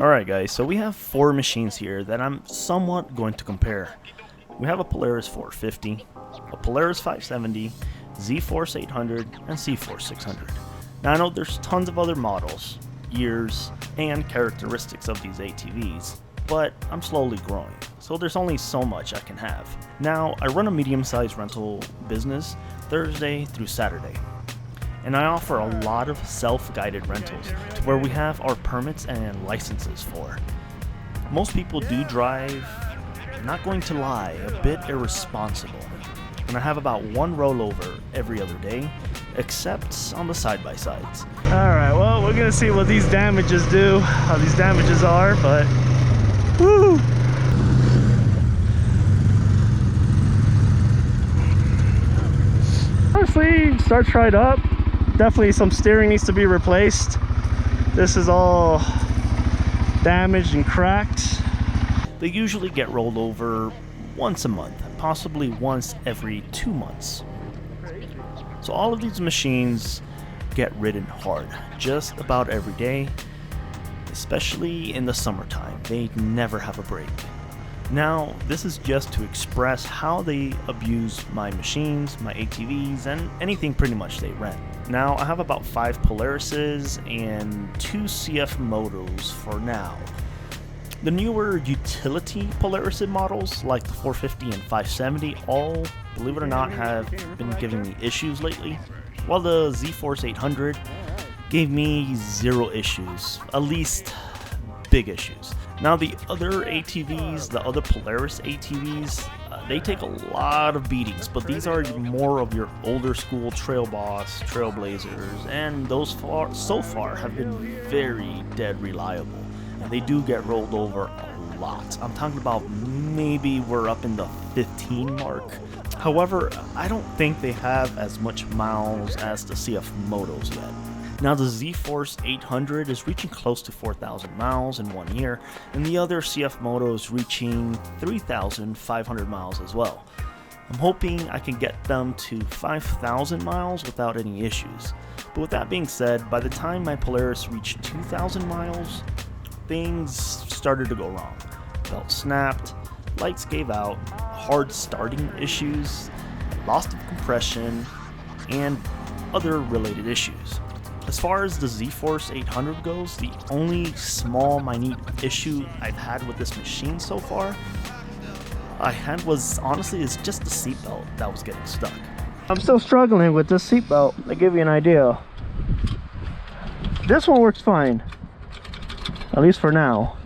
Alright guys, so we have four machines here that I'm somewhat going to compare. We have a Polaris 450, a Polaris 570, Z-Force 800, and C-Force 600. Now I know there's tons of other models, years, and characteristics of these ATVs, but I'm slowly growing, so there's only so much I can have. Now, I run a medium-sized rental business Thursday through Saturday, and I offer a lot of self-guided rentals to where we have our permits and licenses for. Most people do drive, I'm not going to lie, a bit irresponsible, and I have about one rollover every other day, except on the side-by-sides. Alright, well, we're gonna see what these damages do, how these damages are, but woo! Honestly, starts right up. Definitely some steering needs to be replaced. This is all damaged and cracked. They usually get rolled over once a month, possibly once every 2 months. So all of these machines get ridden hard, just about every day, especially in the summertime. They never have a break. Now, this is just to express how they abuse my machines, my ATVs, and anything pretty much they rent. Now, I have about 5 Polarises and 2 cfmotos for now. The newer utility Polaris models, like the 450 and 570, all, believe it or not, have been giving me issues lately, while the Z-Force 800 gave me 0 issues, at least big issues. Now the other ATVs, the other Polaris ATVs, they take a lot of beatings, but these are more of your older school Trail Boss, Trailblazers, and those so far have been very dead reliable. And they do get rolled over a lot. I'm talking about maybe we're up in the 15 mark. However, I don't think they have as much miles as the cfmotos yet. Now the Z-Force 800 is reaching close to 4,000 miles in 1 year, and the other cfmoto is reaching 3,500 miles as well. I'm hoping I can get them to 5,000 miles without any issues. But with that being said, by the time my Polaris reached 2,000 miles, things started to go wrong. Belt snapped, lights gave out, hard starting issues, loss of compression, and other related issues. As far as the Z-Force 800 goes, the only small minute issue I've had with this machine so far was honestly it's just the seatbelt that was getting stuck. I'm still struggling with this seatbelt, to give you an idea. This one works fine, at least for now.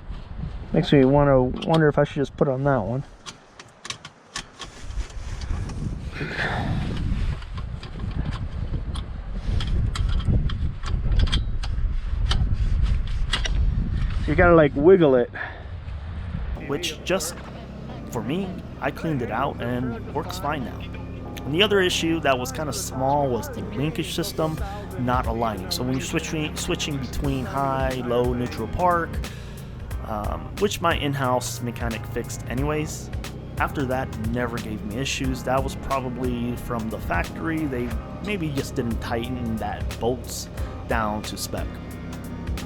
Makes me wonder if I should just put it on that one. You gotta like wiggle it. Which just, for me, I cleaned it out and works fine now. And the other issue that was kind of small was the linkage system not aligning. So when you're switching between high, low, neutral park, which my in-house mechanic fixed anyways, after that never gave me issues. That was probably from the factory. They maybe just didn't tighten that bolts down to spec.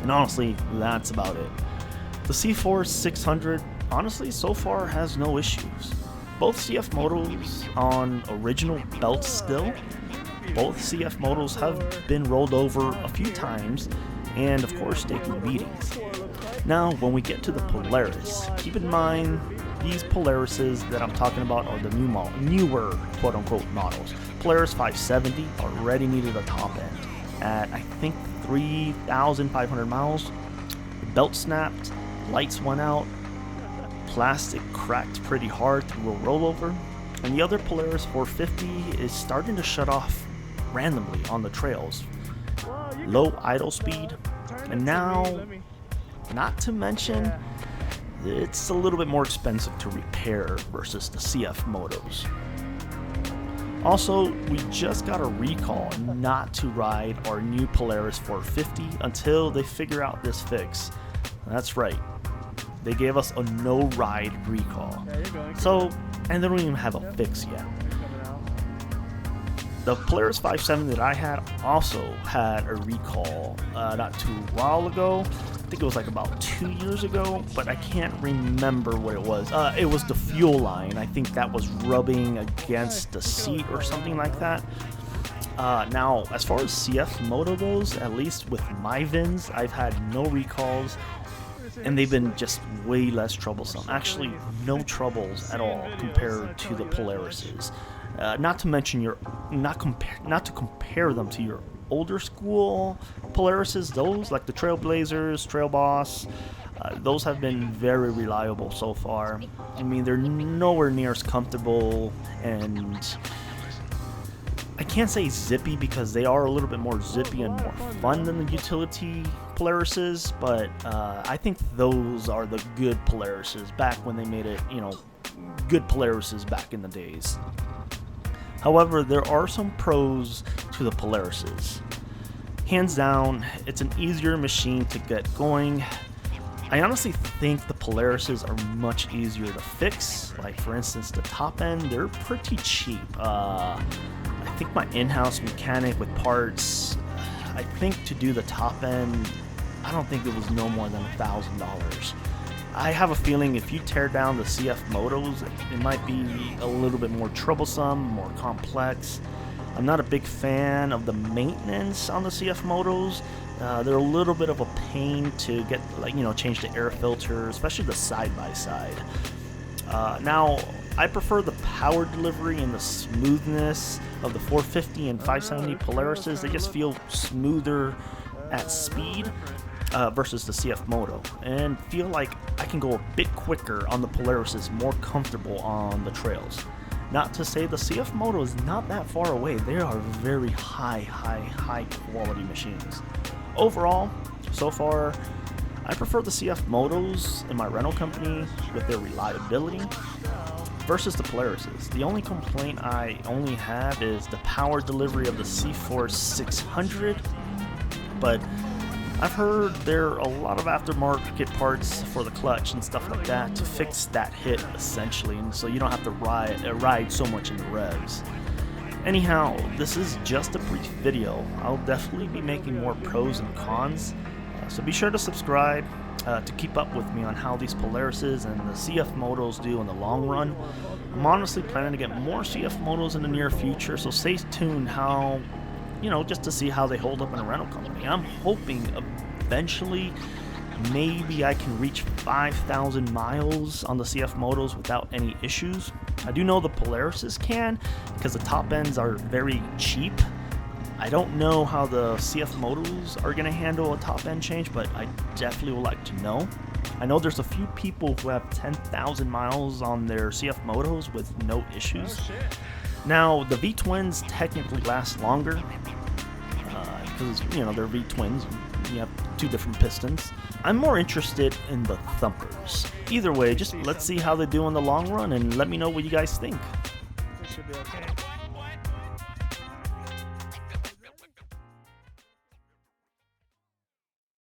And honestly, that's about it. The C-Force 600, honestly, so far has no issues. Both cfmotos on original belts still. Both cfmotos have been rolled over a few times, and of course taking beatings. Now, when we get to the Polaris, keep in mind these Polarises that I'm talking about are the newer quote-unquote models. Polaris 570 already needed a top end at, I think, 3,500 miles. The belt snapped, lights went out, plastic cracked pretty hard through a rollover, and the other Polaris 450 is starting to shut off randomly on the trails. Low idle speed, and now, not to mention, it's a little bit more expensive to repair versus the cfmotos. Also, we just got a recall not to ride our new Polaris 450 until they figure out this fix. That's right, they gave us a no-ride recall. So, and they don't even have a fix yet. The Polaris 570 that I had also had a recall not too while ago think it was like about 2 years ago, but I can't remember what it was. It was the fuel line. I think that was rubbing against the seat or something like that. Now, as far as cfmoto goes, at least with my VINs, I've had no recalls, and they've been just way less troublesome. Actually, no troubles at all compared to the Polarises. Not to mention not to compare them to your older school Polarises. Those like the Trailblazers, Trail Boss, those have been very reliable so far. I mean, they're nowhere near as comfortable, and I can't say zippy because they are a little bit more zippy and more fun than the utility Polarises, but I think those are the good Polarises back when they made it, you know, good Polarises back in the days. However, there are some pros to the Polarises. Hands down, it's an easier machine to get going. I honestly think the Polarises are much easier to fix. Like, for instance, the top end, they're pretty cheap. I think my in-house mechanic with parts, I think to do the top end, I don't think it was no more than $1,000. I have a feeling if you tear down the cfmotos, it might be a little bit more troublesome, more complex. I'm not a big fan of the maintenance on the cfmotos. They're a little bit of a pain to get, like, you know, change the air filter, especially the side-by-side. Now, I prefer the power delivery and the smoothness of the 450 and 570 Polarises. They just feel smoother at speed versus the cfmoto, and feel like I can go a bit quicker on the Polarises, more comfortable on the trails. Not to say the cfmoto is not that far away. They are very high quality machines. Overall, so far, I prefer the cfmotos in my rental company with their reliability versus the Polarises. The only complaint I only have is the power delivery of the C-Force 600, but I've heard there are a lot of aftermarket parts for the clutch and stuff like that to fix that hit, essentially, and so you don't have to ride so much in the revs. Anyhow, this is just a brief video. I'll definitely be making more pros and cons, so be sure to subscribe to keep up with me on how these Polarises and the cfmotos do in the long run. I'm honestly planning to get more cfmotos in the near future, so stay tuned how, you know, just to see how they hold up in a rental company. I'm hoping eventually maybe I can reach 5,000 miles on the cfmotos without any issues. I do know the Polarises can, because the top ends are very cheap. I don't know how the cfmotos are going to handle a top end change, but I definitely would like to know. I know there's a few people who have 10,000 miles on their cfmotos with no issues. Now, the V-twins technically last longer because, you know, they're V-twins. You have two different pistons. I'm more interested in the thumpers. Either way, just let's see how they do in the long run, and let me know what you guys think. This should be okay.